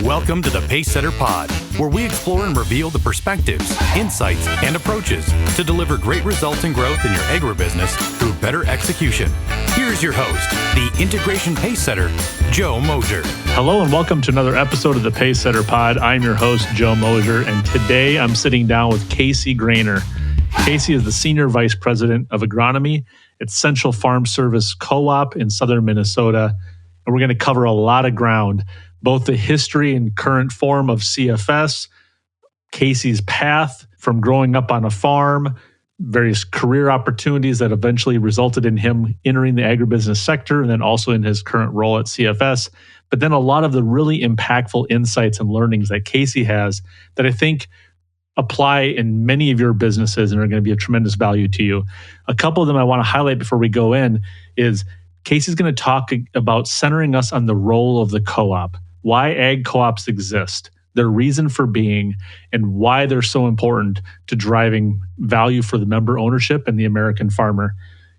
Welcome to the Pacesetter Pod, where we explore and reveal the perspectives, insights, and approaches to deliver great results and growth in your agribusiness through better execution. Here's your host, the Integration Pacesetter, Joe Mosier. Hello and welcome to another episode of the Pacesetter Pod. I'm your host, Joe Mosier, and today I'm sitting down with Casey Graner. Casey is the Senior Vice President of Agronomy at Central Farm Service Co-op in southern Minnesota, and we're going to cover a lot of ground, both the history and current form of CFS, Casey's path from growing up on a farm, various career opportunities that eventually resulted in him entering the agribusiness sector, and then also in his current role at CFS. But then a lot of the really impactful insights and learnings that Casey has that I think apply in many of your businesses and are going to be of tremendous value to you. A couple of them I want to highlight before we go in is Casey's going to talk about centering us on the role of the co-op, why ag co-ops exist, their reason for being, and why they're so important to driving value for the member ownership and the American farmer.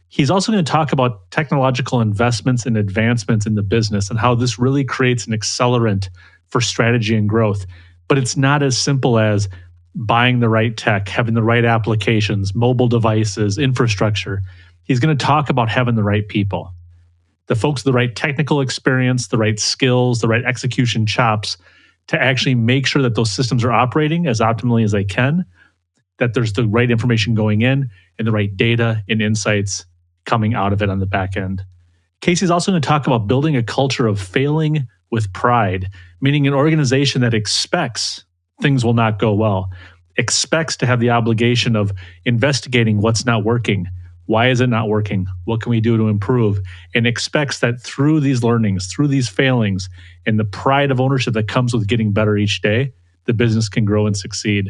He's also going to talk about technological investments and advancements in the business and how this really creates an accelerant for strategy and growth. But it's not as simple as buying the right tech, having the right applications, mobile devices, infrastructure. He's going to talk about having the right people, the folks with the right technical experience, the right skills, the right execution chops to actually make sure that those systems are operating as optimally as they can, that there's the right information going in and the right data and insights coming out of it on the back end. Casey's also going to talk about building a culture of failing with pride, meaning an organization that expects things will not go well, expects to have the obligation of investigating what's not working. Why is it not working? What can we do to improve? And expects that through these learnings, through these failings, and the pride of ownership that comes with getting better each day, the business can grow and succeed.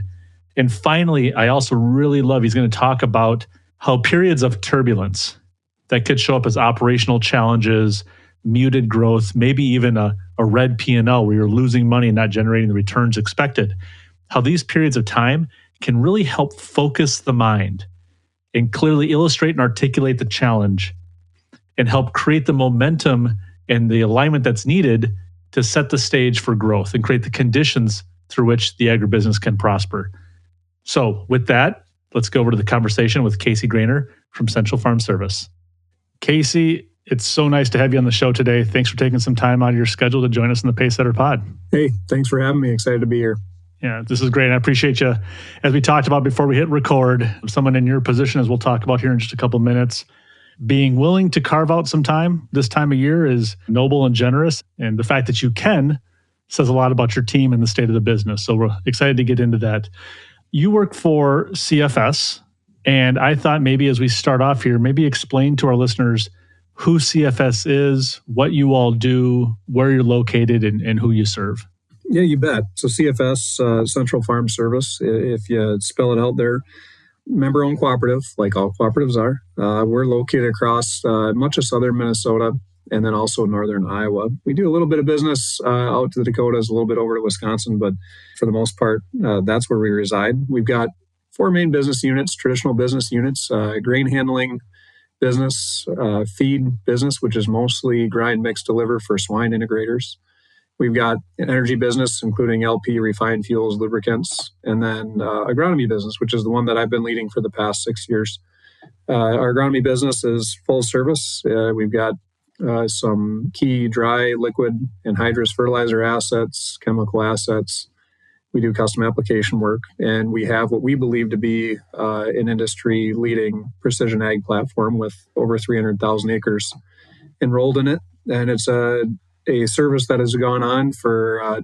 And finally, I also really love, he's going to talk about how periods of turbulence that could show up as operational challenges, muted growth, maybe even a red P&L where you're losing money and not generating the returns expected, how these periods of time can really help focus the mind and clearly illustrate and articulate the challenge and help create the momentum and the alignment that's needed to set the stage for growth and create the conditions through which the agribusiness can prosper. So with that, let's go over to the conversation with Casey Graner from Central Farm Service. Casey, it's so nice to have you on the show today. Thanks for taking some time out of your schedule to join us in the Pacesetter Pod. Hey, thanks for having me. Excited to be here. Yeah, this is great. I appreciate you. As we talked about before we hit record, someone in your position, as we'll talk about here in just a couple of minutes, being willing to carve out some time this time of year is noble and generous. And the fact that you can says a lot about your team and the state of the business. So we're excited to get into that. You work for CFS, and I thought maybe as we start off here, maybe explain to our listeners who CFS is, what you all do, where you're located, and who you serve. Yeah, you bet. So CFS, Central Farm Service, if you spell it out there, member-owned cooperative, like all cooperatives are. We're located across much of southern Minnesota and then also northern Iowa. We do a little bit of business out to the Dakotas, a little bit over to Wisconsin, but for the most part, that's where we reside. We've got 4 main business units, traditional business units, grain handling business, feed business, which is mostly grind, mix, deliver for swine integrators. We've got an energy business, including LP, refined fuels, lubricants, and then agronomy business, which is the one that I've been leading for the past 6 years. Our agronomy business is full service. We've got some key dry, liquid, and hydrous fertilizer assets, chemical assets. We do custom application work, and we have what we believe to be an industry-leading precision ag platform with over 300,000 acres enrolled in it. And it's a service that has gone on for,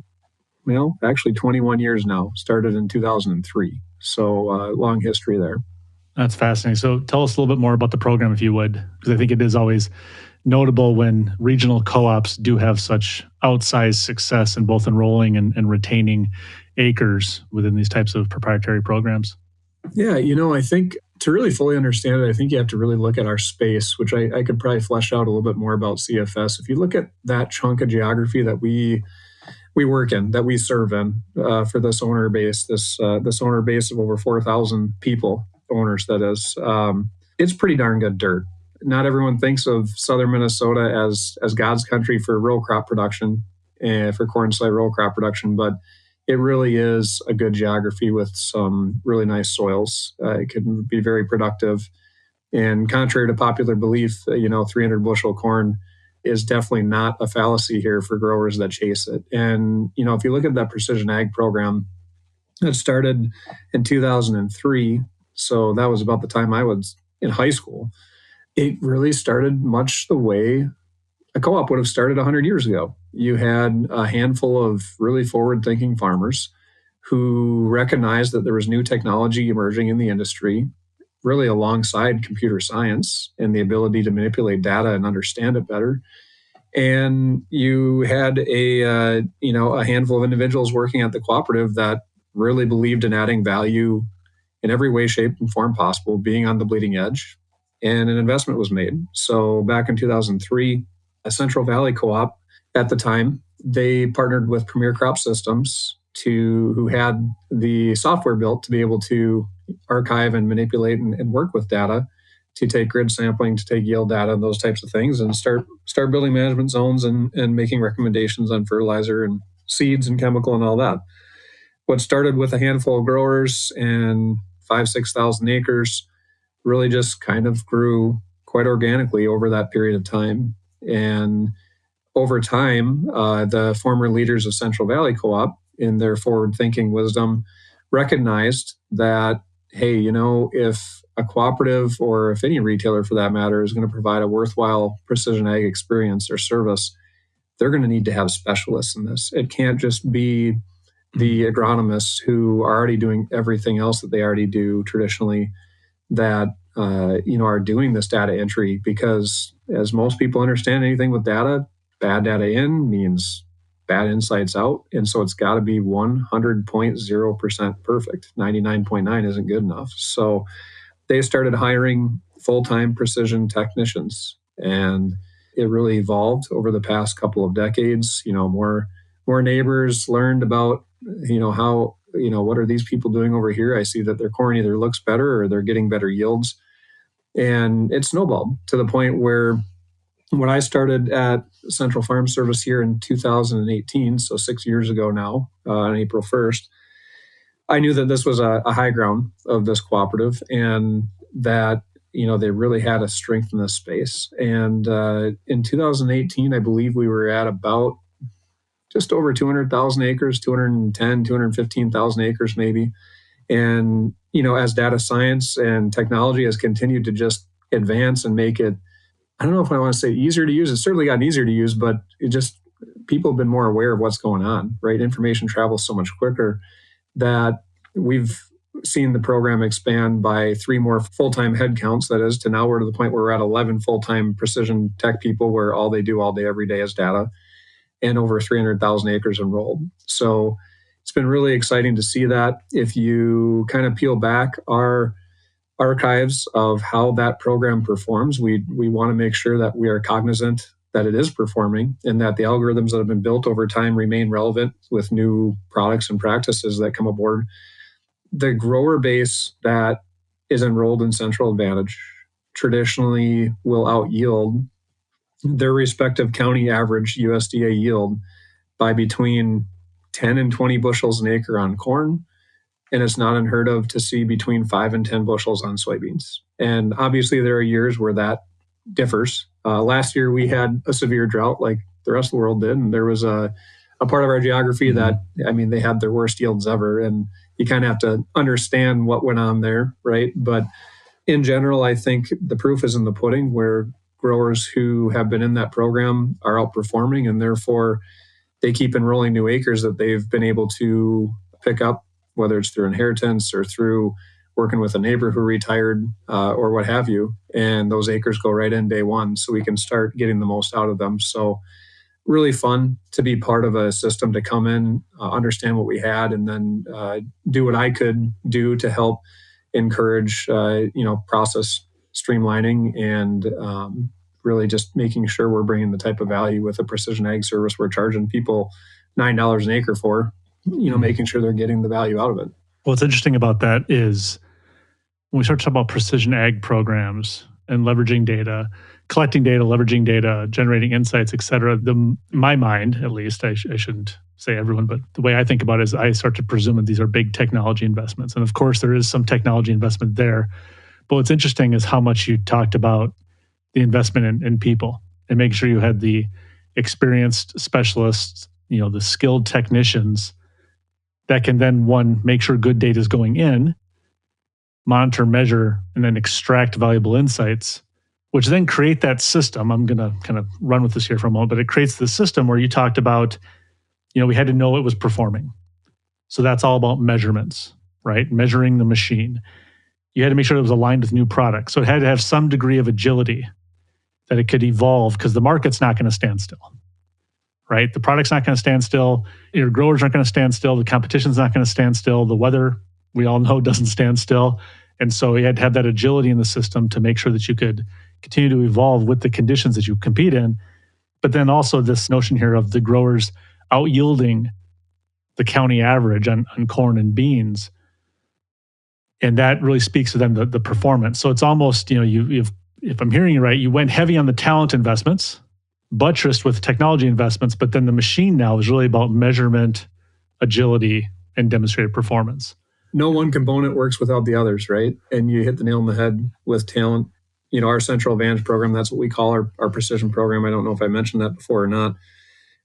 actually 21 years now, started in 2003. So long history there. That's fascinating. So tell us a little bit more about the program, if you would, because I think it is always notable when regional co-ops do have such outsized success in both enrolling and retaining acres within these types of proprietary programs. Yeah, I think to really fully understand it, I think you have to really look at our space, which I could probably flesh out a little bit more about CFS. If you look at that chunk of geography that we work in, that we serve in for this owner base, this owner base of over 4,000 people, owners that is, it's pretty darn good dirt. Not everyone thinks of southern Minnesota as God's country for row crop production. for corn, soy, row crop production, but it really is a good geography with some really nice soils. It can be very productive. And contrary to popular belief, 300 bushel corn is definitely not a fallacy here for growers that chase it. And, if you look at that precision ag program, it started in 2003. So that was about the time I was in high school. It really started much the way a co-op would have started 100 years ago. You had a handful of really forward-thinking farmers who recognized that there was new technology emerging in the industry, really alongside computer science and the ability to manipulate data and understand it better. And you had a handful of individuals working at the cooperative that really believed in adding value in every way, shape, and form possible, being on the bleeding edge. And an investment was made. So back in 2003, a Central Valley co-op at the time, they partnered with Premier Crop Systems who had the software built to be able to archive and manipulate and work with data, to take grid sampling, to take yield data and those types of things, and start building management zones and making recommendations on fertilizer and seeds and chemical and all that. What started with a handful of growers and 5,000-6,000 acres really just kind of grew quite organically over that period of time. And over time, the former leaders of Central Valley Co-op, in their forward-thinking wisdom, recognized that, hey, if a cooperative, or if any retailer for that matter, is going to provide a worthwhile precision ag experience or service, they're going to need to have specialists in this. It can't just be the agronomists who are already doing everything else that they already do traditionally that are doing this data entry, because as most people understand anything with data, bad data in means bad insights out. And so it's got to be 100.0% perfect. 99.9 isn't good enough. So they started hiring full-time precision technicians, and it really evolved over the past couple of decades. More neighbors learned about, how, what are these people doing over here? I see that their corn either looks better or they're getting better yields. And it snowballed to the point where when I started at Central Farm Service here in 2018, so 6 years ago now, on April 1st, I knew that this was a high ground of this cooperative, and that, they really had a strength in this space. And in 2018, I believe we were at about just over 200,000 acres, 210, 215,000 acres maybe. And, as data science and technology has continued to just advance and make it, I don't know if I want to say easier to use. It's certainly gotten easier to use, but people have been more aware of what's going on, right? Information travels so much quicker that we've seen the program expand by 3 more full-time headcounts. That is, to now we're to the point where we're at 11 full-time precision tech people where all they do all day, every day is data, and over 300,000 acres enrolled. So it's been really exciting to see that. If you kind of peel back our archives of how that program performs, we want to make sure that we are cognizant that it is performing, and that the algorithms that have been built over time remain relevant with new products and practices that come aboard. The grower base that is enrolled in Central Advantage traditionally will out-yield their respective county average USDA yield by between 10 and 20 bushels an acre on corn. And it's not unheard of to see between 5 and 10 bushels on soybeans. And obviously there are years where that differs. Last year we had a severe drought like the rest of the world did. And there was a part of our geography that, they had their worst yields ever. And you kind of have to understand what went on there, right? But in general, I think the proof is in the pudding, where growers who have been in that program are outperforming, and therefore they keep enrolling new acres that they've been able to pick up, whether it's through inheritance or through working with a neighbor who retired or what have you. And those acres go right in day one, so we can start getting the most out of them. So really fun to be part of a system, to come in, understand what we had, and then do what I could do to help encourage, process streamlining and really just making sure we're bringing the type of value with a precision ag service we're charging people $9 an acre for, making sure they're getting the value out of it. What's interesting about that is when we start to talk about precision ag programs and leveraging data, collecting data, leveraging data, generating insights, et cetera. My mind, at least, I shouldn't say everyone, but the way I think about it is I start to presume that these are big technology investments. And of course, there is some technology investment there. But what's interesting is how much you talked about the investment in people and making sure you had the experienced specialists, the skilled technicians that can then, one, make sure good data is going in, monitor, measure, and then extract valuable insights, which then create that system. I'm going to kind of run with this here for a moment, but it creates the system where you talked about, we had to know it was performing. So that's all about measurements, right? Measuring the machine. You had to make sure it was aligned with new products. So it had to have some degree of agility that it could evolve because the market's not going to stand still, right? The product's not going to stand still. Your growers aren't going to stand still. The competition's not going to stand still. The weather, we all know, doesn't stand still. And so you had to have that agility in the system to make sure that you could continue to evolve with the conditions that you compete in. But then also this notion here of the growers out yielding the county average on corn and beans. And that really speaks to then the performance. So it's almost, you've, if I'm hearing you right, you went heavy on the talent investments, buttressed with technology investments, but then the machine now is really about measurement, agility, and demonstrated performance. No one component works without the others, right? And you hit the nail on the head with talent. Our Central Advantage program, that's what we call our precision program. I don't know if I mentioned that before or not.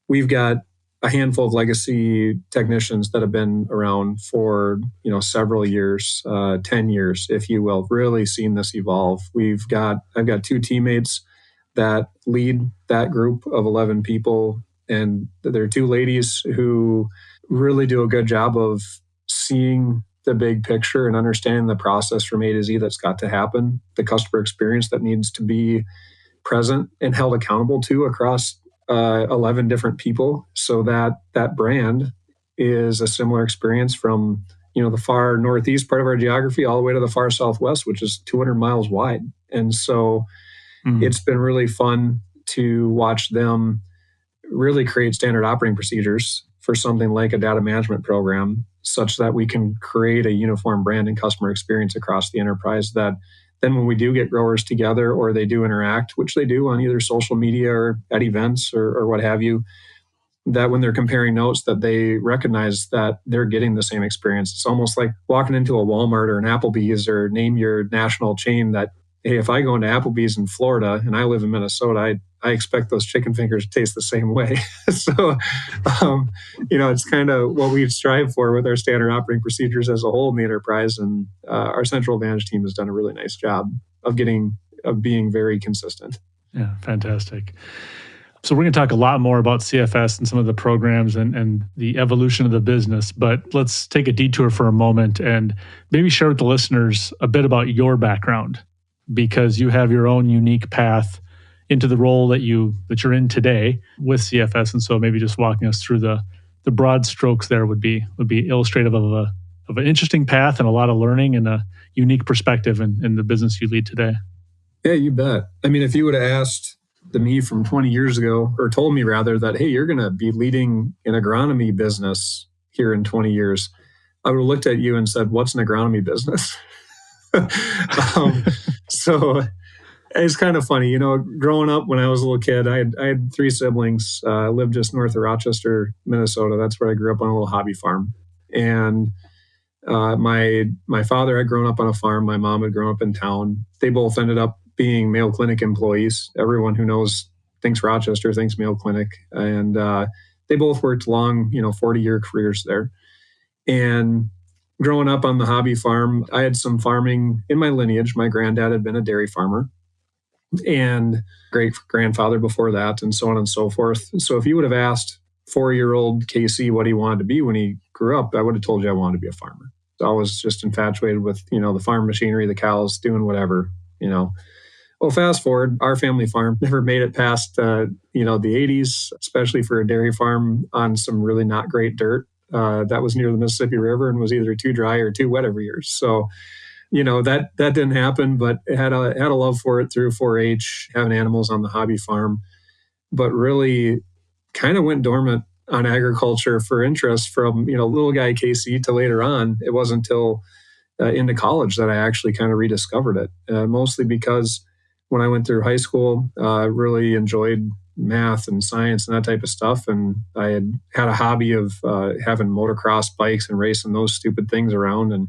We've got a handful of legacy technicians that have been around for, several years, 10 years, if you will, really seen this evolve. I've got two teammates that lead that group of 11 people. And there are two ladies who really do a good job of seeing the big picture and understanding the process from A to Z that's got to happen, the customer experience that needs to be present and held accountable to across 11 different people, so that brand is a similar experience from the far northeast part of our geography all the way to the far southwest, which is 200 miles wide. And so it's been really fun to watch them really create standard operating procedures for something like a data management program, such that we can create a uniform brand and customer experience across the enterprise that then when we do get growers together or they do interact, which they do on either social media or at events or what have you, that when they're comparing notes that they recognize that they're getting the same experience. It's almost like walking into a Walmart or an Applebee's or name your national chain that, hey, if I go into Applebee's in Florida and I live in Minnesota, I expect those chicken fingers to taste the same way. So, it's kind of what we strive for with our standard operating procedures as a whole in the enterprise. And our Central Advantage team has done a really nice job of being very consistent. Yeah, fantastic. So we're going to talk a lot more about CFS and some of the programs and the evolution of the business, but let's take a detour for a moment and maybe share with the listeners a bit about your background, because you have your own unique path into the role that you're in today with CFS. And so maybe just walking us through the broad strokes there would be illustrative of an interesting path and a lot of learning and a unique perspective in the business you lead today. Yeah, you bet. I mean, if you would have asked me from 20 years ago, or told me rather that, hey, you're going to be leading an agronomy business here in 20 years, I would have looked at you and said, what's an agronomy business? So it's kind of funny, growing up when I was a little kid, I had three siblings. I lived just north of Rochester, Minnesota. That's where I grew up on a little hobby farm. And my father had grown up on a farm. My mom had grown up in town. They both ended up being Mayo Clinic employees. Everyone who knows thinks Rochester thinks Mayo Clinic. And they both worked long, 40-year careers there. And growing up on the hobby farm, I had some farming in my lineage. My granddad had been a dairy farmer and great-grandfather before that, and so on and so forth. So if you would have asked 4-year-old Casey what he wanted to be when he grew up, I would have told you I wanted to be a farmer. So I was just infatuated with, the farm machinery, the cows, doing whatever, Well, fast forward, our family farm never made it past, the 80s, especially for a dairy farm on some really not great dirt. That was near the Mississippi River and was either too dry or too wet every year. So, that didn't happen, but had a love for it through 4-H, having animals on the hobby farm, but really kind of went dormant on agriculture for interest from, little guy Casey to later on. It wasn't until into college that I actually kind of rediscovered it, mostly because when I went through high school. I really enjoyed math and science and that type of stuff. And I had a hobby of having motocross bikes and racing those stupid things around. And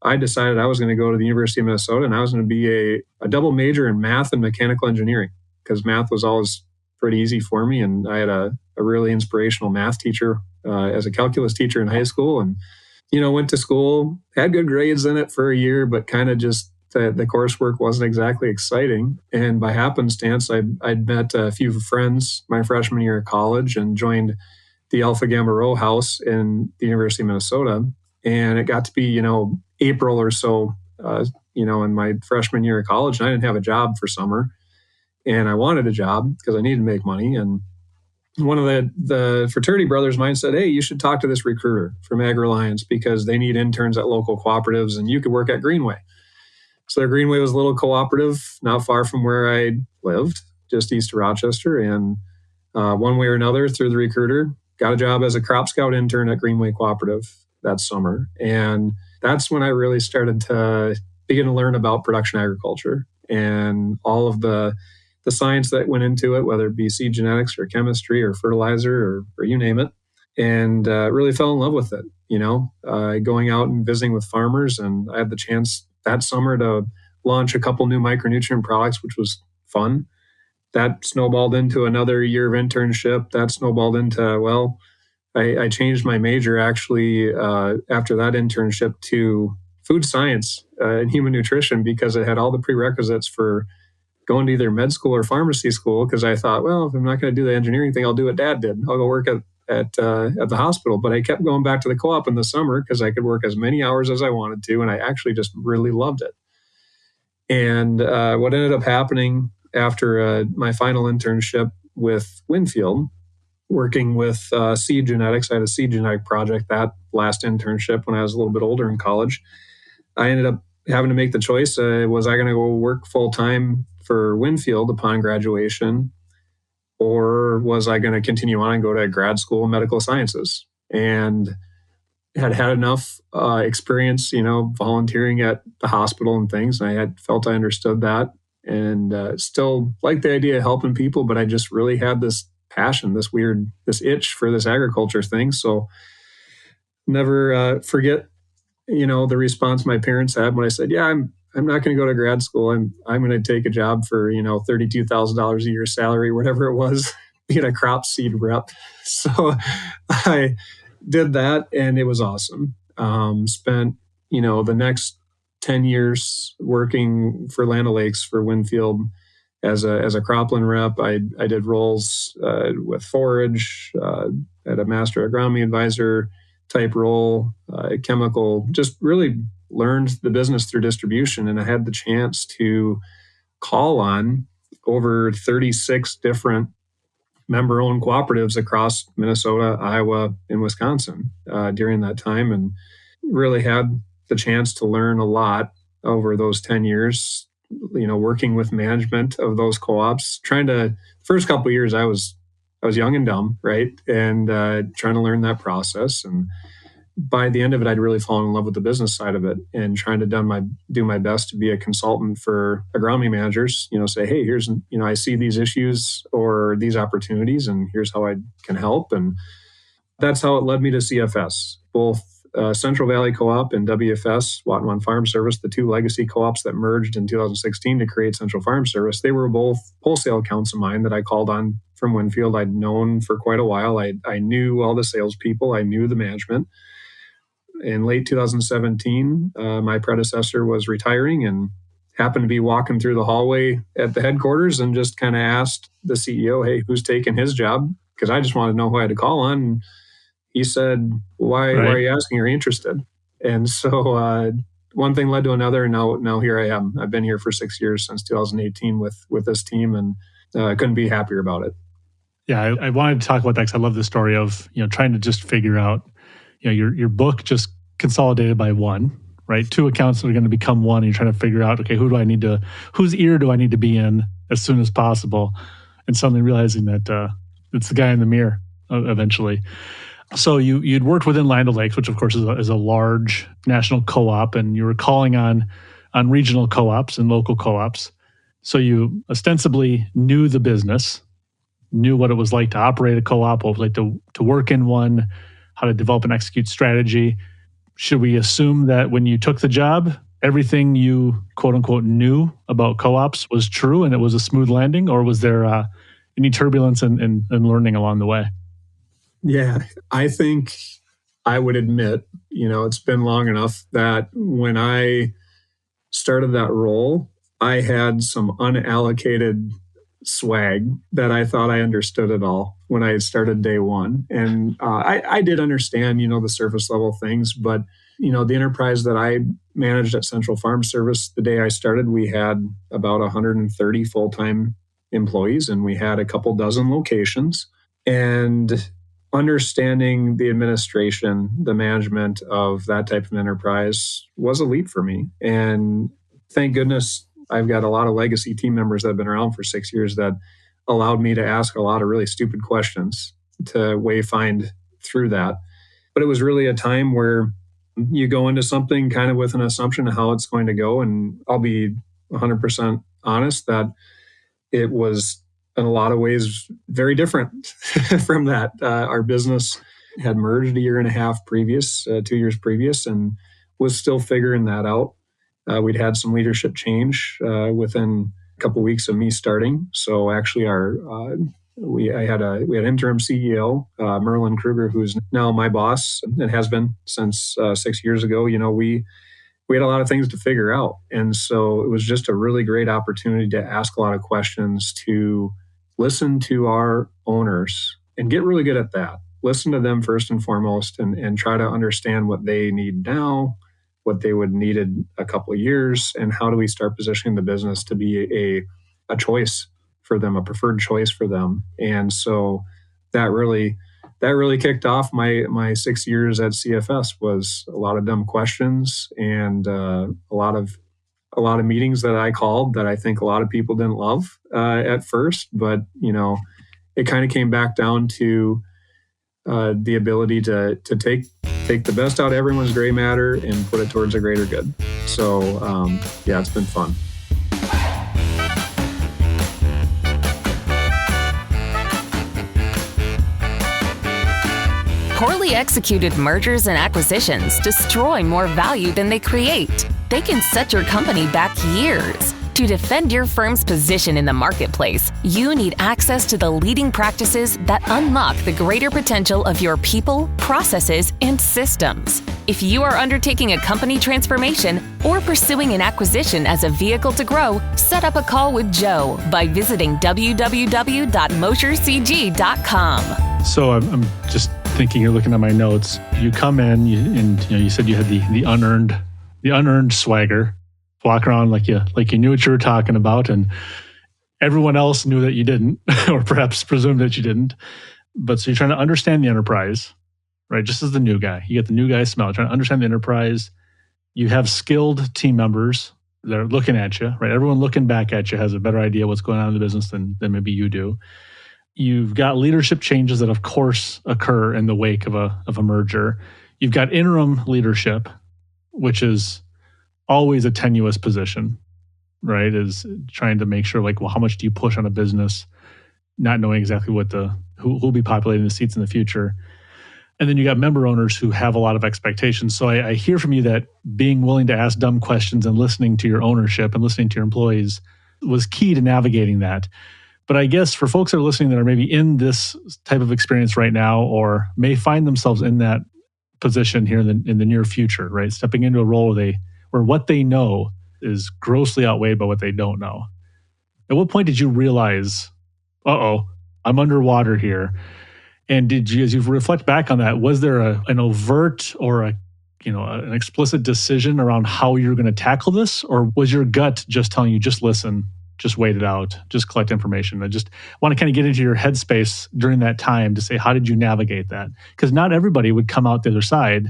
I decided I was going to go to the University of Minnesota and I was going to be a double major in math and mechanical engineering, because math was always pretty easy for me. And I had a really inspirational math teacher as a calculus teacher in high school. And, went to school, had good grades in it for a year, but kind of just the coursework wasn't exactly exciting. And by happenstance, I'd met a few friends my freshman year of college and joined the Alpha Gamma Rho house in the University of Minnesota. And it got to be, April or so, in my freshman year of college, and I didn't have a job for summer. And I wanted a job because I needed to make money. And one of the fraternity brothers of mine said, hey, you should talk to this recruiter from AgriAlliance because they need interns at local cooperatives and you could work at Greenway. So their Greenway was a little cooperative, not far from where I lived, just east of Rochester. And one way or another, through the recruiter, got a job as a crop scout intern at Greenway Cooperative that summer. And that's when I really started to begin to learn about production agriculture and all of the science that went into it, whether it be seed genetics or chemistry or fertilizer or you name it, and really fell in love with it, going out and visiting with farmers. And I had the chance that summer to launch a couple new micronutrient products, which was fun. That snowballed into another year of internship. That snowballed into, I changed my major actually after that internship to food science and human nutrition because it had all the prerequisites for going to either med school or pharmacy school. Because I thought, if I'm not going to do the engineering thing, I'll do what Dad did. I'll go work at the hospital. But I kept going back to the co-op in the summer because I could work as many hours as I wanted to, and I actually just really loved it. And what ended up happening after my final internship with Winfield, working with seed genetics, I had a seed genetic project that last internship when I was a little bit older in college. I ended up having to make the choice, was I going to go work full-time for Winfield upon graduation, or was I going to continue on and go to grad school in medical sciences? And had enough experience, volunteering at the hospital and things. And I had felt I understood that and still liked the idea of helping people, but I just really had this passion, this itch for this agriculture thing. So never forget, the response my parents had when I said, yeah, I'm not going to go to grad school. I'm going to take a job for, $32,000 a year salary, whatever it was, being a crop seed rep. So I did that and it was awesome. Spent, the next 10 years working for Land O'Lakes for Winfield as a cropland rep. I did roles with forage, at a master agronomy advisor type role, chemical, just really learned the business through distribution. And I had the chance to call on over 36 different member-owned cooperatives across Minnesota, Iowa, and Wisconsin during that time, and really had the chance to learn a lot over those 10 years, working with management of those co-ops. First couple of years, I was young and dumb, right? And trying to learn that process. And by the end of it, I'd really fallen in love with the business side of it and trying to do my best to be a consultant for agronomy managers, say, hey, here's, I see these issues or these opportunities and here's how I can help. And that's how it led me to CFS, both Central Valley Co-op and WFS, Watonwan Farm Service, the two legacy co-ops that merged in 2016 to create Central Farm Service. They were both wholesale accounts of mine that I called on from Winfield. I'd known for quite a while. I knew all the salespeople. I knew the management. In late 2017, my predecessor was retiring and happened to be walking through the hallway at the headquarters and just kind of asked the CEO, hey, who's taking his job? Because I just wanted to know who I had to call on. And he said, why are you asking? Are you interested? And so one thing led to another. And now here I am. I've been here for 6 years, since 2018 with this team, and I couldn't be happier about it. Yeah, I wanted to talk about that because I love the story of, trying to just figure out, your book just consolidated by one, right? Two accounts that are going to become one. And you're trying to figure out, okay, whose ear do I need to be in as soon as possible? And suddenly realizing that it's the guy in the mirror eventually. So you'd worked within Land O'Lakes, which of course is a large national co-op, and you were calling on regional co-ops and local co-ops. So you ostensibly knew the business, knew what it was like to operate a co-op, what it was like to work in one, how to develop and execute strategy. Should we assume that when you took the job, everything you quote unquote knew about co-ops was true and it was a smooth landing, or was there any turbulence and learning along the way? Yeah, I think I would admit, it's been long enough that when I started that role, I had some unallocated swag that I thought I understood it all when I started day one. And I did understand, the surface level things, but, the enterprise that I managed at Central Farm Service, the day I started, we had about 130 full-time employees and we had a couple dozen locations. And understanding the administration, the management of that type of enterprise was a leap for me. And thank goodness I've got a lot of legacy team members that have been around for 6 years that allowed me to ask a lot of really stupid questions to wayfind through that. But it was really a time where you go into something kind of with an assumption of how it's going to go. And I'll be 100% honest that it was in a lot of ways very different from that. Our business had merged a year and a half previous, 2 years previous, and was still figuring that out. We'd had some leadership change within a couple of weeks of me starting. So actually, we had interim CEO Merlin Kruger, who's now my boss and has been since 6 years ago. We had a lot of things to figure out, and so it was just a really great opportunity to ask a lot of questions, to listen to our owners and get really good at that. Listen to them first and foremost, and try to understand what they need now, what they would need in a couple of years, and how do we start positioning the business to be a choice for them, a preferred choice for them. And so that really kicked off my 6 years at CFS. Was a lot of dumb questions and a lot of meetings that I called that I think a lot of people didn't love at first, but it kind of came back down to the ability to take the best out of everyone's gray matter and put it towards a greater good. So it's been fun. Poorly executed mergers and acquisitions destroy more value than they create. They can set your company back years. To defend your firm's position in the marketplace, you need access to the leading practices that unlock the greater potential of your people, processes, and systems. If you are undertaking a company transformation or pursuing an acquisition as a vehicle to grow, set up a call with Joe by visiting www.moshercg.com. So I'm just thinking, you're looking at my notes. You come in and you said you had the unearned swagger. Walk around like you knew what you were talking about, and everyone else knew that you didn't, or perhaps presumed that you didn't. But so you're trying to understand the enterprise, right? Just as the new guy, you get the new guy smell. Trying to understand the enterprise. You have skilled team members that are looking at you, right? Everyone looking back at you has a better idea what's going on in the business than maybe you do. You've got leadership changes that, of course, occur in the wake of a merger. You've got interim leadership, which is always a tenuous position, right? Is trying to make sure, how much do you push on a business, not knowing exactly who'll be populating the seats in the future. And then you got member owners who have a lot of expectations. So I hear from you that being willing to ask dumb questions and listening to your ownership and listening to your employees was key to navigating that. But I guess for folks that are listening that are maybe in this type of experience right now, or may find themselves in that position here in the near future, right? Stepping into a role where what they know is grossly outweighed by what they don't know. At what point did you realize, I'm underwater here? And did you, as you reflect back on that, was there an overt or an explicit decision around how you're going to tackle this? Or was your gut just telling you, just listen, just wait it out, just collect information? I just want to kind of get into your headspace during that time to say, how did you navigate that? Because not everybody would come out the other side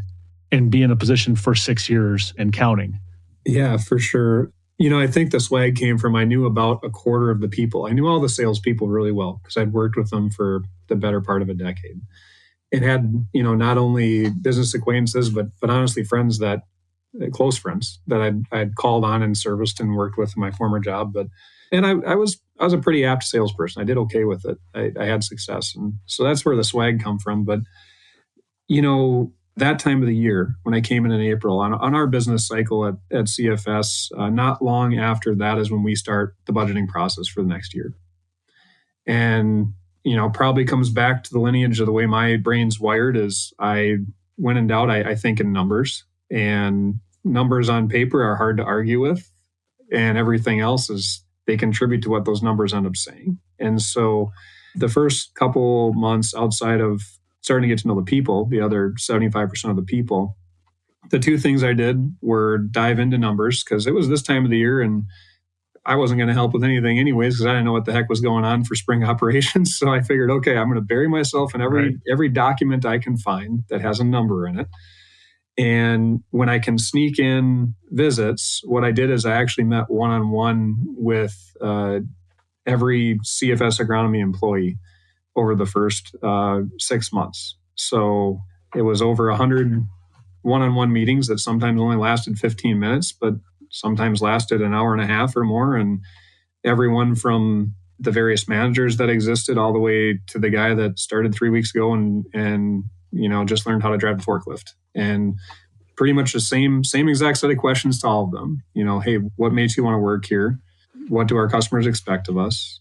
and be in a position for 6 years and counting. Yeah, for sure. I think the swag came from, I knew about a quarter of the people. I knew all the salespeople really well because I'd worked with them for the better part of a decade. And had, not only business acquaintances, but honestly friends close friends that I'd called on and serviced and worked with in my former job. But And I was a pretty apt salesperson. I did okay with it. I had success. And so that's where the swag come from. But, that time of the year when I came in April on our business cycle at CFS, not long after that is when we start the budgeting process for the next year. And, probably comes back to the lineage of the way my brain's wired is when in doubt, I think in numbers, and numbers on paper are hard to argue with, and everything else they contribute to what those numbers end up saying. And so the first couple months outside of starting to get to know the people, the other 75% of the people, the two things I did were dive into numbers, because it was this time of the year and I wasn't going to help with anything anyways, because I didn't know what the heck was going on for spring operations. So I figured, okay, I'm going to bury myself in every document I can find that has a number in it. And when I can sneak in visits, what I did is I actually met one-on-one with every CFS agronomy employee over the first 6 months. So it was over 100 one-on-one meetings that sometimes only lasted 15 minutes, but sometimes lasted an hour and a half or more. And everyone from the various managers that existed all the way to the guy that started 3 weeks ago and just learned how to drive a forklift. And pretty much the same exact set of questions to all of them. Hey, what makes you want to work here? What do our customers expect of us?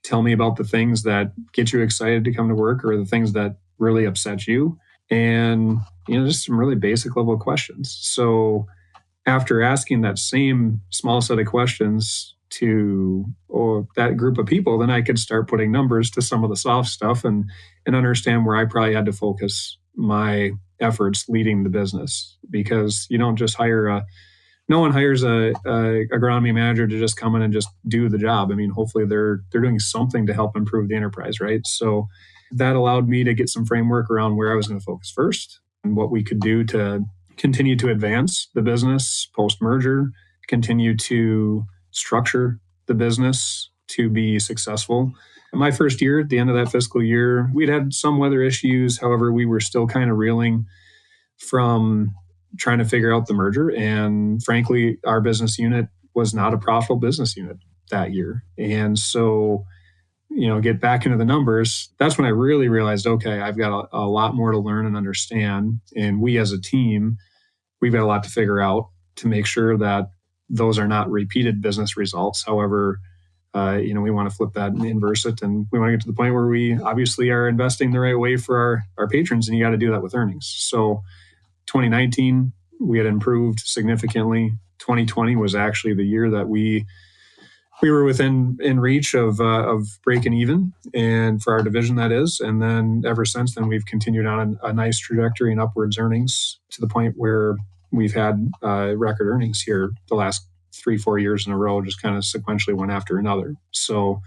Tell me about the things that get you excited to come to work, or the things that really upset you. And, just some really basic level questions. So after asking that same small set of questions to that group of people, then I could start putting numbers to some of the soft stuff and understand where I probably had to focus my efforts leading the business. Because you don't just no one hires a agronomy manager to just come in and just do the job. I mean, hopefully they're doing something to help improve the enterprise, right? So that allowed me to get some framework around where I was going to focus first and what we could do to continue to advance the business post-merger, continue to structure the business to be successful. In my first year, at the end of that fiscal year, we'd had some weather issues. However, we were still kind of reeling from trying to figure out the merger. And frankly, our business unit was not a profitable business unit that year. And so, get back into the numbers, that's when I really realized, okay, I've got a lot more to learn and understand. And we as a team, we've got a lot to figure out to make sure that those are not repeated business results. However, we want to flip that and inverse it. And we want to get to the point where we obviously are investing the right way for our patrons. And you got to do that with earnings. So 2019, we had improved significantly. 2020 was actually the year that we were within reach of breaking even, and for our division that is. And then ever since then, we've continued on a nice trajectory in upwards earnings to the point where we've had record earnings here the last 3-4 years in a row, just kind of sequentially one after another. So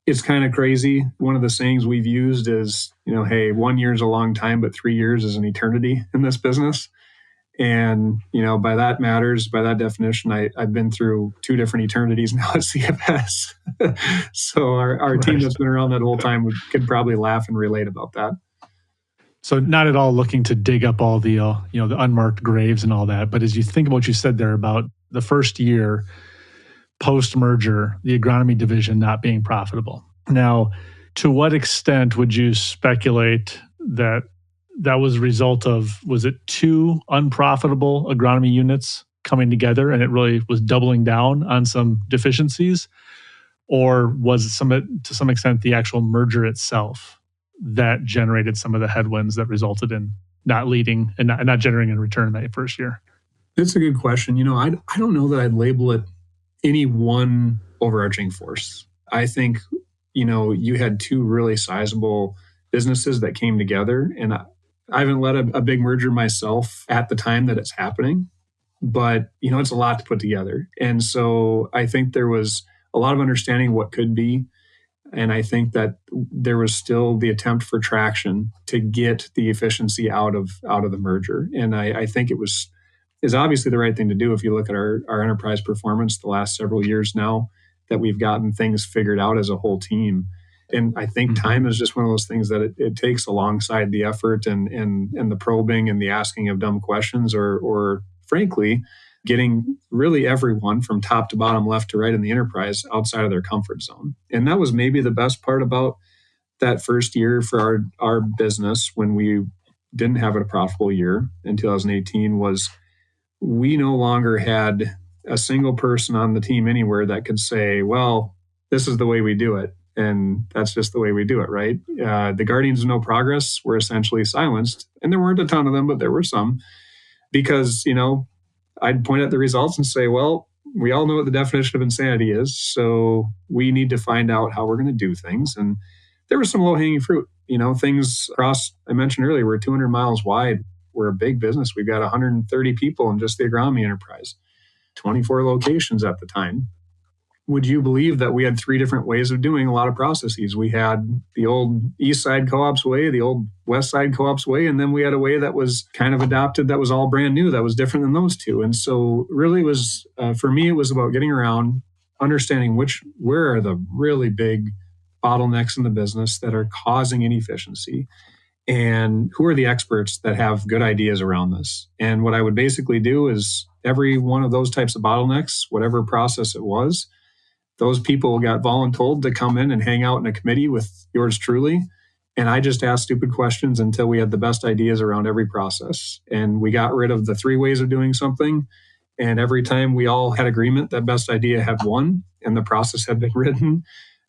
it's kind of crazy. One of the sayings we've used is, hey, 1 year is a long time, but 3 years is an eternity in this business. And, by that definition, I've been through 2 different eternities now at CFS. So our team that's been around that whole time could probably laugh and relate about that. So not at all looking to dig up all the, the unmarked graves and all that. But as you think about what you said there about the first year post-merger, the agronomy division not being profitable. Now, to what extent would you speculate that was a result of, was it 2 unprofitable agronomy units coming together and it really was doubling down on some deficiencies? Or was it to some extent the actual merger itself that generated some of the headwinds that resulted in not leading and not generating a return in that first year? That's a good question. I don't know that I'd label it any one overarching force. I think, you had 2 really sizable businesses that came together, and I haven't led a big merger myself at the time that it's happening, but, it's a lot to put together. And so I think there was a lot of understanding what could be. And I think that there was still the attempt for traction to get the efficiency out of the merger. And I think is obviously the right thing to do if you look at our enterprise performance the last several years now that we've gotten things figured out as a whole team. And I think time is just one of those things that it takes alongside the effort and the probing and the asking of dumb questions or frankly, getting really everyone from top to bottom, left to right in the enterprise outside of their comfort zone. And that was maybe the best part about that first year for our business when we didn't have a profitable year in 2018 was we no longer had a single person on the team anywhere that could say, well, this is the way we do it. And that's just the way we do it, right? The guardians of no progress were essentially silenced. And there weren't a ton of them, but there were some. Because, I'd point at the results and say, well, we all know what the definition of insanity is. So we need to find out how we're going to do things. And there was some low-hanging fruit. Things across, I mentioned earlier, we're 200 miles wide. We're a big business. We've got 130 people in just the agronomy enterprise, 24 locations at the time. Would you believe that we had 3 different ways of doing a lot of processes? We had the old East Side Co-op's way, the old West Side Co-op's way, and then we had a way that was kind of adopted that was all brand new, that was different than those two. And so really it was, for me, it was about getting around, understanding where are the really big bottlenecks in the business that are causing inefficiency, and who are the experts that have good ideas around this. And what I would basically do is every one of those types of bottlenecks, whatever process it was, those people got voluntold to come in and hang out in a committee with yours truly. And I just asked stupid questions until we had the best ideas around every process. And we got rid of the 3 ways of doing something. And every time we all had agreement that best idea had won and the process had been written,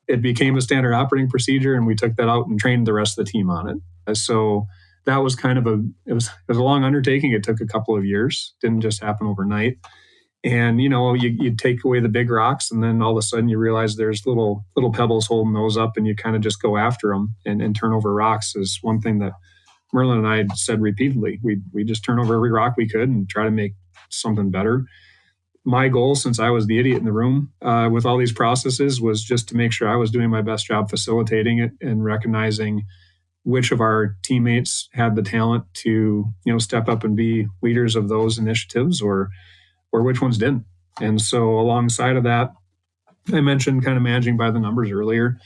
it became a standard operating procedure. And we took that out and trained the rest of the team on it. So that was kind of it was a long undertaking. It took a couple of years. Didn't just happen overnight. And, you take away the big rocks and then all of a sudden you realize there's little pebbles holding those up, and you kind of just go after them and turn over rocks is one thing that Merlin and I said repeatedly. We just turn over every rock we could and try to make something better. My goal, since I was the idiot in the room with all these processes, was just to make sure I was doing my best job facilitating it and recognizing which of our teammates had the talent to, step up and be leaders of those initiatives or which ones didn't. And so alongside of that, I mentioned kind of managing by the numbers earlier.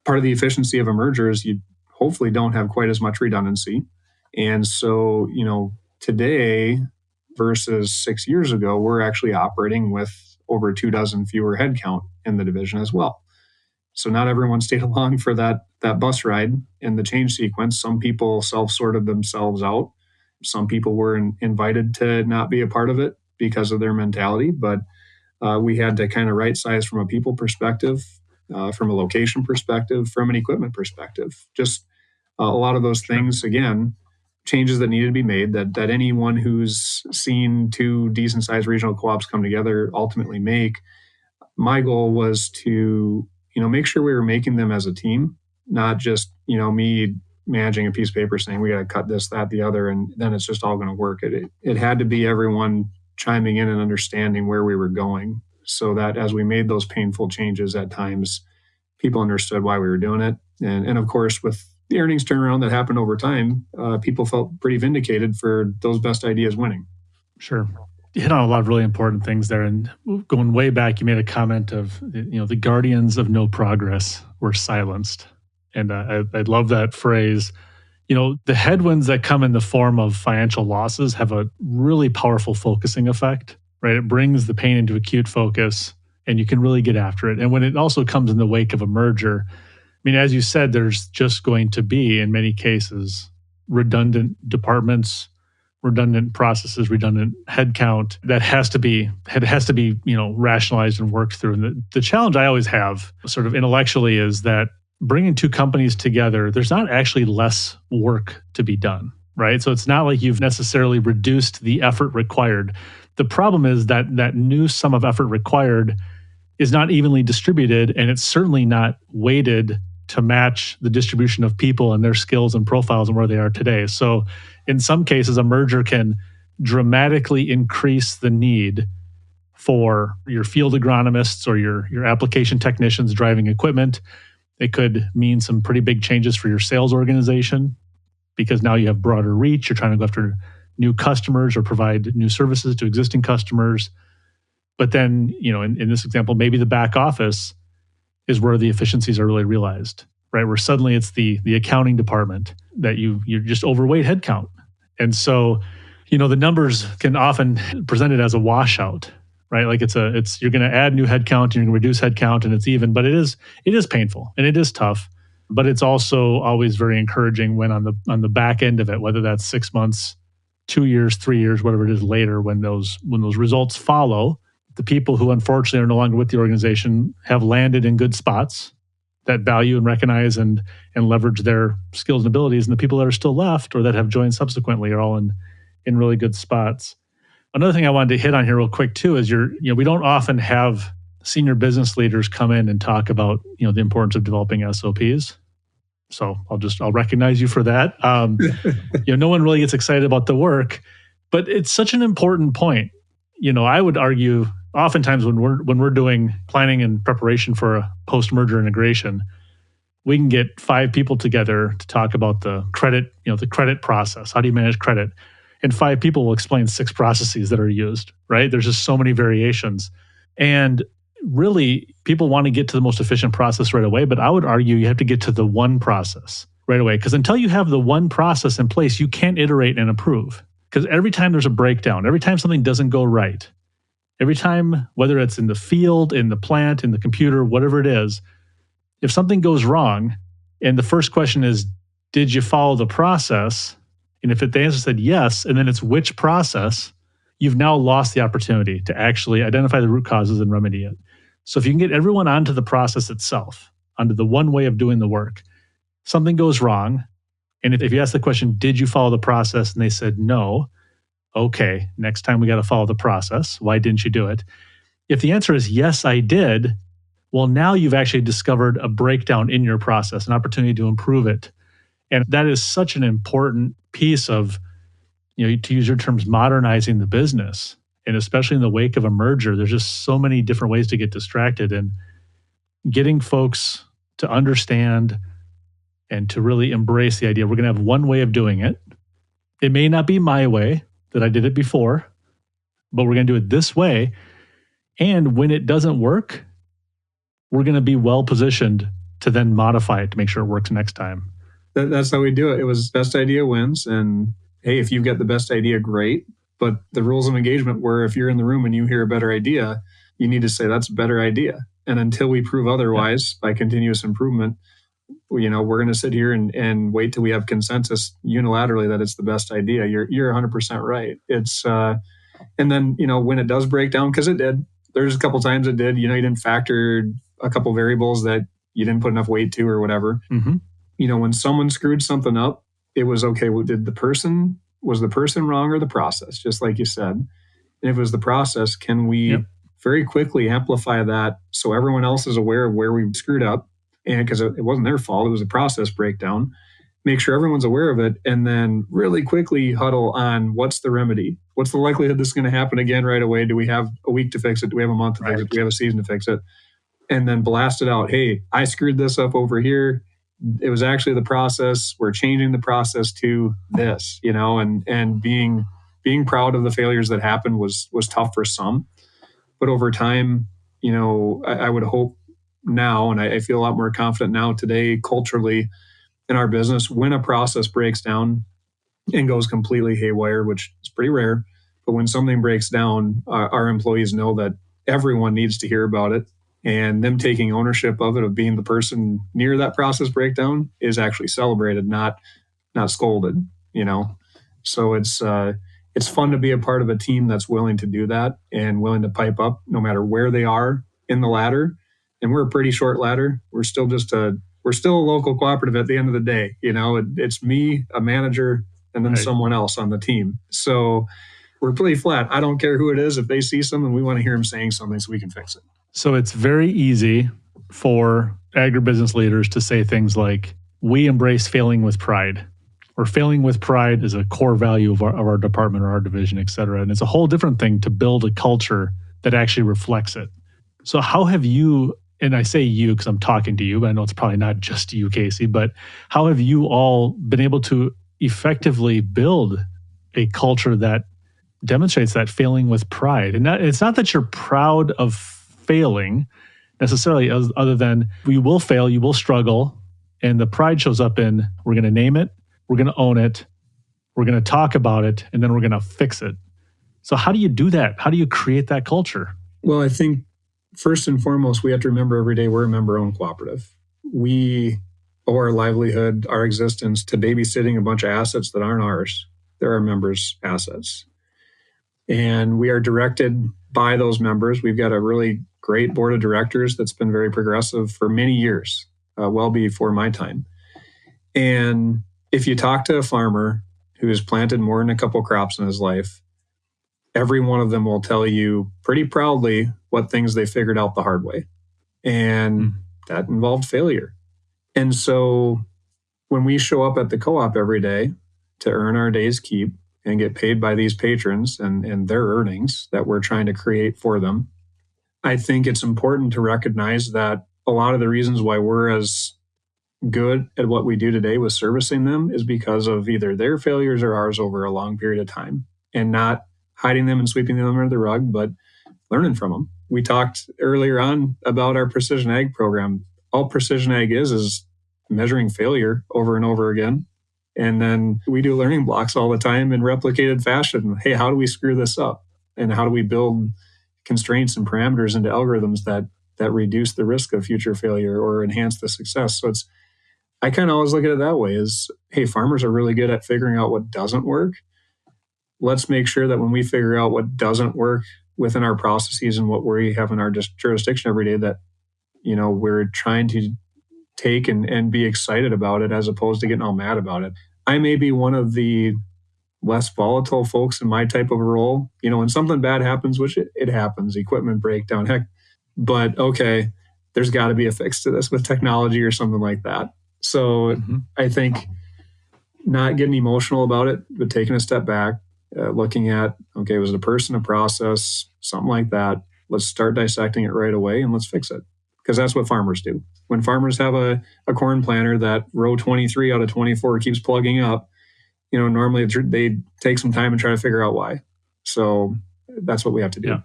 Part of the efficiency of a merger is you hopefully don't have quite as much redundancy. And so, today versus 6 years ago, we're actually operating with over 24 fewer headcount in the division as well. So not everyone stayed along for that bus ride in the change sequence. Some people self-sorted themselves out. Some people were invited to not be a part of it because of their mentality, but we had to kind of right size from a people perspective, from a location perspective, from an equipment perspective. Just a lot of those things, again, changes that needed to be made that anyone who's seen 2 decent sized regional co-ops come together ultimately make. My goal was to, make sure we were making them as a team, not just, me managing a piece of paper saying we got to cut this, that, the other, and then it's just all going to work. It had to be everyone chiming in and understanding where we were going, so that as we made those painful changes at times, people understood why we were doing it. And of course, with the earnings turnaround that happened over time, people felt pretty vindicated for those best ideas winning. Sure. You hit on a lot of really important things there. And going way back, you made a comment of, the guardians of no progress were silenced. And I love that phrase. The headwinds that come in the form of financial losses have a really powerful focusing effect, right? It brings the pain into acute focus and you can really get after it. And when it also comes in the wake of a merger, as you said, there's just going to be, in many cases, redundant departments, redundant processes, redundant headcount that has to be rationalized and worked through. And the challenge I always have sort of intellectually is that bringing 2 companies together, there's not actually less work to be done, right? So it's not like you've necessarily reduced the effort required. The problem is that new sum of effort required is not evenly distributed, and it's certainly not weighted to match the distribution of people and their skills and profiles and where they are today. So in some cases, a merger can dramatically increase the need for your field agronomists or your application technicians driving equipment. It could mean some pretty big changes for your sales organization because now you have broader reach. You're trying to go after new customers or provide new services to existing customers. But then, in this example, maybe the back office is where the efficiencies are really realized, right? Where suddenly it's the accounting department that you're just overweight headcount. And so, the numbers can often present it as a washout, right? Like you're going to add new headcount and you're going to reduce headcount and it's even, but it is painful and it is tough, but it's also always very encouraging when on the back end of it, whether that's 6 months, 2 years, 3 years, whatever it is later, when those results follow, the people who unfortunately are no longer with the organization have landed in good spots that value and recognize and leverage their skills and abilities. And the people that are still left or that have joined subsequently are all in really good spots. Another thing I wanted to hit on here real quick too is we don't often have senior business leaders come in and talk about, the importance of developing SOPs. So I'll recognize you for that. No one really gets excited about the work, but it's such an important point. I would argue oftentimes when we're doing planning and preparation for a post-merger integration, we can get 5 people together to talk about the credit, the credit process. How do you manage credit? And 5 people will explain 6 processes that are used, right? There's just so many variations. And really, people want to get to the most efficient process right away, but I would argue you have to get to the one process right away. Because until you have the one process in place, you can't iterate and improve. Because every time there's a breakdown, every time something doesn't go right, every time, whether it's in the field, in the plant, in the computer, whatever it is, if something goes wrong, and the first question is, did you follow the process? And if the answer said yes, and then it's which process, you've now lost the opportunity to actually identify the root causes and remedy it. So if you can get everyone onto the process itself, onto the one way of doing the work, something goes wrong. And if you ask the question, did you follow the process? And they said no. Okay, next time we got to follow the process. Why didn't you do it? If the answer is yes, I did, well, now you've actually discovered a breakdown in your process, an opportunity to improve it. And that is such an important piece of, to use your terms, modernizing the business. And especially in the wake of a merger, there's just so many different ways to get distracted, and getting folks to understand and to really embrace the idea we're going to have one way of doing it. It may not be my way that I did it before, but we're going to do it this way. And when it doesn't work, we're going to be well positioned to then modify it to make sure it works next time. That's how we do it. It was best idea wins. And hey, if you've got the best idea, great. But the rules of engagement were, if you're in the room and you hear a better idea, you need to say that's a better idea. And until we prove otherwise by continuous improvement, we're going to sit here and wait till we have consensus unilaterally that it's the best idea. You're 100% right. It's and then when it does break down, because it did. There's a couple times it did. You didn't factor a couple variables that you didn't put enough weight to or whatever. Mm-hmm. When someone screwed something up, it was okay. Was the person wrong or the process? Just like you said. And if it was the process, can we very quickly amplify that so everyone else is aware of where we screwed up? And because it wasn't their fault, it was a process breakdown. Make sure everyone's aware of it, and then really quickly huddle on what's the remedy? What's the likelihood this is going to happen again right away? Do we have a week to fix it? Do we have a month to fix it? Do we have a season to fix it? And then blast it out. Hey, I screwed this up over here. It was actually the process. We're changing the process to this, and being proud of the failures that happened was tough for some. But over time, I would hope now, and I feel a lot more confident now today culturally in our business, when a process breaks down and goes completely haywire, which is pretty rare, but when something breaks down, our employees know that everyone needs to hear about it, and them taking ownership of it, of being the person near that process breakdown, is actually celebrated, not scolded, So it's fun to be a part of a team that's willing to do that and willing to pipe up no matter where they are in the ladder. And we're a pretty short ladder. We're still a local cooperative at the end of the day. It's me, a manager, and then someone else on the team. So we're pretty flat. I don't care who it is. If they see something, we want to hear them saying something so we can fix it. So it's very easy for agribusiness leaders to say things like, we embrace failing with pride, or failing with pride is a core value of our department or our division, et cetera. And it's a whole different thing to build a culture that actually reflects it. So how have you, and I say you because I'm talking to you, but I know it's probably not just you, Casey, but how have you all been able to effectively build a culture that demonstrates that failing with pride? And it's not that you're proud of failing necessarily, other than you will fail, you will struggle, and the pride shows up in, we're going to name it, we're going to own it, We're going to talk about it, and then we're going to fix it. So how do you do that? How do you create that culture? Well, I think first and foremost, we have to remember every day we're a member-owned cooperative. We owe our livelihood, our existence to babysitting a bunch of assets that aren't ours. They're our members' assets. And we are directed by those members. We've got a really great board of directors that's been very progressive for many years, well before my time. And if you talk to a farmer who has planted more than a couple crops in his life, every one of them will tell you pretty proudly what things they figured out the hard way. And that involved failure. And so when we show up at the co-op every day to earn our day's keep and get paid by these patrons and their earnings that we're trying to create for them, I think it's important to recognize that a lot of the reasons why we're as good at what we do today with servicing them is because of either their failures or ours over a long period of time, and not hiding them and sweeping them under the rug, but learning from them. We talked earlier on about our precision ag program. All precision ag is measuring failure over and over again. And then we do learning blocks all the time in replicated fashion. Hey, how do we screw this up? And how do we build constraints and parameters into algorithms that reduce the risk of future failure or enhance the success? So I kind of always look at it that way is, hey, farmers are really good at figuring out what doesn't work. Let's make sure that when we figure out what doesn't work within our processes and what we have in our jurisdiction every day, that, we're trying to take and be excited about it as opposed to getting all mad about it. I may be one of the less volatile folks in my type of a role. When something bad happens, which it happens, equipment breakdown, heck, but okay, there's got to be a fix to this with technology or something like that. So I think not getting emotional about it, but taking a step back, looking at, okay, was it a person, a process, something like that? Let's start dissecting it right away and let's fix it. Because that's what farmers do. When farmers have a corn planter that row 23 out of 24 keeps plugging up, normally they take some time and try to figure out why. So that's what we have to do.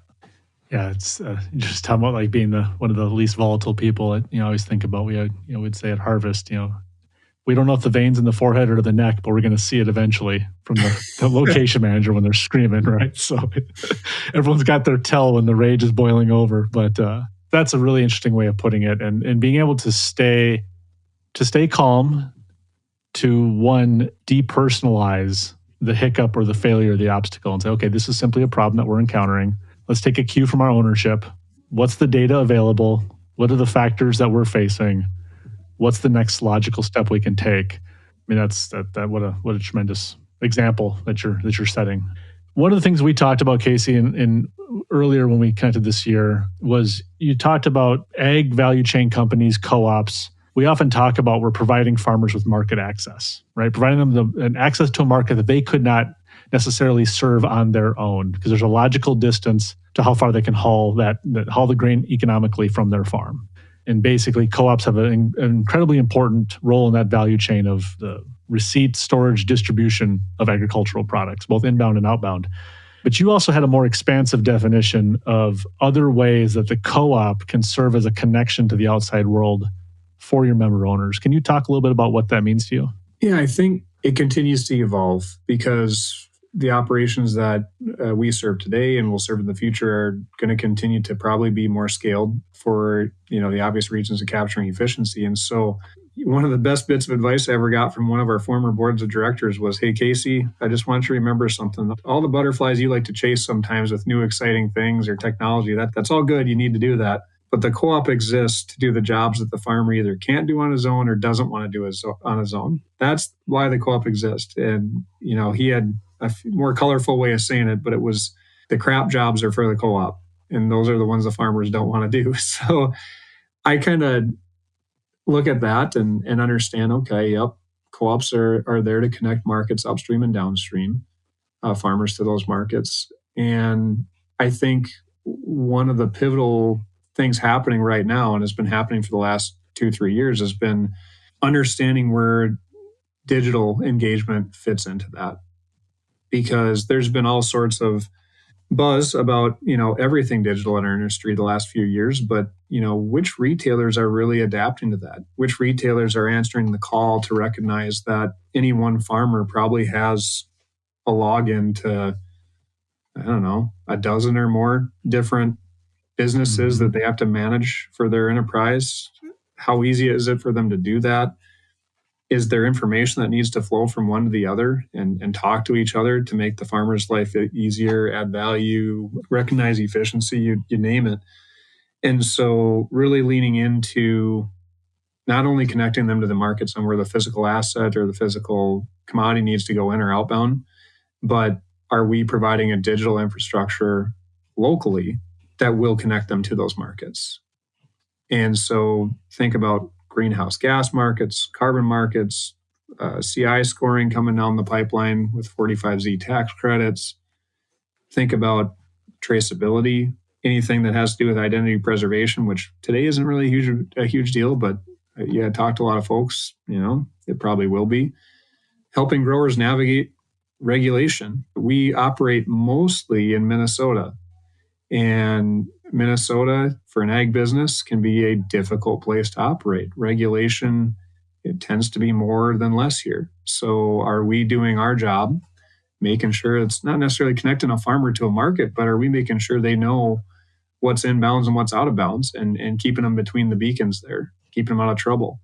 Yeah, it's just talking about like being one of the least volatile people. I always think about we'd say at harvest, we don't know if the veins in the forehead or the neck, but we're going to see it eventually from the location manager when they're screaming, right? So everyone's got their tell when the rage is boiling over. But that's a really interesting way of putting it, and being able to stay calm, to one, depersonalize the hiccup or the failure or the obstacle and say, okay, this is simply a problem that we're encountering. Let's take a cue from our ownership. What's the data available? What are the factors that we're facing? What's the next logical step we can take? I mean, that's what a tremendous example that you're setting. One of the things we talked about, Casey, in earlier when we connected this year was you talked about ag value chain companies, co-ops. We often talk about we're providing farmers with market access, right? Providing them an access to a market that they could not necessarily serve on their own because there's a logical distance to how far they can haul the grain economically from their farm. And basically, co-ops have an incredibly important role in that value chain of the receipt, storage, distribution of agricultural products, both inbound and outbound. But you also had a more expansive definition of other ways that the co-op can serve as a connection to the outside world for your member owners. Can you talk a little bit about what that means to you? Yeah, I think it continues to evolve because the operations that we serve today and will serve in the future are going to continue to probably be more scaled for the obvious reasons of capturing efficiency. And so one of the best bits of advice I ever got from one of our former boards of directors was, hey, Casey, I just want you to remember something. All the butterflies you like to chase sometimes with new exciting things or technology, that's all good. You need to do that. But the co-op exists to do the jobs that the farmer either can't do on his own or doesn't want to do on his own. That's why the co-op exists. And, he had a more colorful way of saying it, but it was the crap jobs are for the co-op. And those are the ones the farmers don't want to do. So I kind of look at that and understand, okay, yep, co-ops are there to connect markets upstream and downstream, farmers to those markets. And I think one of the pivotal things happening right now, and has been happening for the last 2-3 years, has been understanding where digital engagement fits into that. Because there's been all sorts of buzz about, everything digital in our industry the last few years, but, which retailers are really adapting to that? Which retailers are answering the call to recognize that any one farmer probably has a login to, I don't know, a dozen or more different businesses that they have to manage for their enterprise. How easy is it for them to do that? Is there information that needs to flow from one to the other and talk to each other to make the farmer's life easier, add value, recognize efficiency, you name it. And so really leaning into not only connecting them to the markets and where the physical asset or the physical commodity needs to go in or outbound, but are we providing a digital infrastructure locally that will connect them to those markets? And so think about greenhouse gas markets, carbon markets, CI scoring coming down the pipeline with 45Z tax credits. Think about traceability, anything that has to do with identity preservation, which today isn't really a huge deal, but I talked to a lot of folks, it probably will be. Helping growers navigate regulation. We operate mostly in Minnesota. And Minnesota, for an ag business, can be a difficult place to operate. Regulation, it tends to be more than less here. So are we doing our job, making sure it's not necessarily connecting a farmer to a market, but are we making sure they know what's in bounds and what's out of bounds and keeping them between the beacons there, keeping them out of trouble?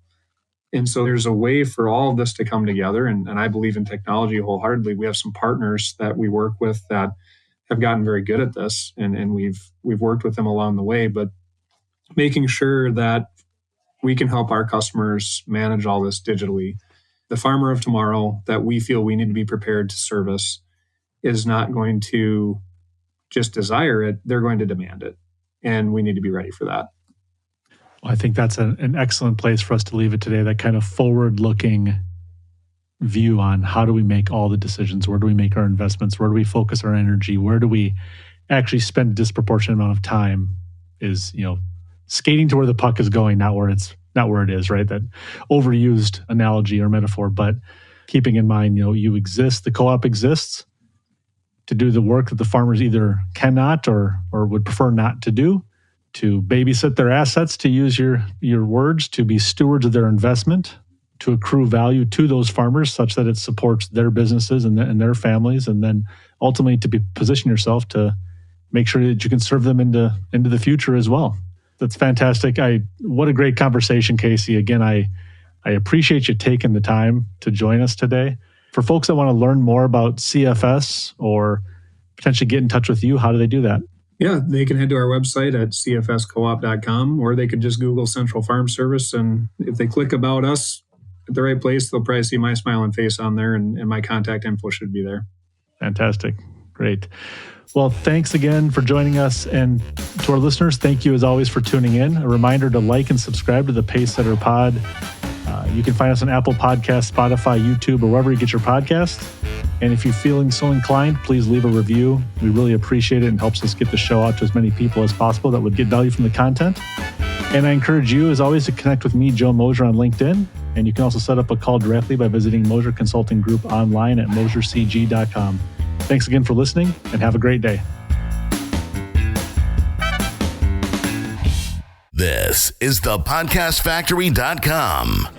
And so there's a way for all of this to come together. And I believe in technology wholeheartedly. We have some partners that we work with that have gotten very good at this, and we've worked with them along the way, but making sure that we can help our customers manage all this digitally. The farmer of tomorrow that we feel we need to be prepared to service is not going to just desire it, they're going to demand it. And we need to be ready for that. Well, I think that's an excellent place for us to leave it today, that kind of forward-looking view on how do we make all the decisions, where do we make our investments, where do we focus our energy, where do we actually spend a disproportionate amount of time is, skating to where the puck is going, not where it is, right? That overused analogy or metaphor, but keeping in mind, you exist, the co-op exists to do the work that the farmers either cannot or would prefer not to do, to babysit their assets, to use your words, to be stewards of their investment, to accrue value to those farmers such that it supports their businesses and their families, and then ultimately to position yourself to make sure that you can serve them into the future as well. That's fantastic. What a great conversation, Casey. Again, I appreciate you taking the time to join us today. For folks that want to learn more about CFS or potentially get in touch with you, how do they do that? Yeah, they can head to our website at cfscoop.com, or they could just Google Central Farm Service. And if they click about us at the right place, they'll probably see my smiling face on there, and my contact info should be there. Fantastic. Great. Well, thanks again for joining us. And to our listeners, thank you as always for tuning in. A reminder to like and subscribe to the Pacesetter Pod. You can find us on Apple Podcasts, Spotify, YouTube, or wherever you get your podcasts. And if you're feeling so inclined, please leave a review. We really appreciate it and helps us get the show out to as many people as possible that would get value from the content. And I encourage you, as always, to connect with me, Joe Mosier, on LinkedIn. And you can also set up a call directly by visiting Mosier Consulting Group online at mosiercg.com. Thanks again for listening, and have a great day. This is thepodcastfactory.com.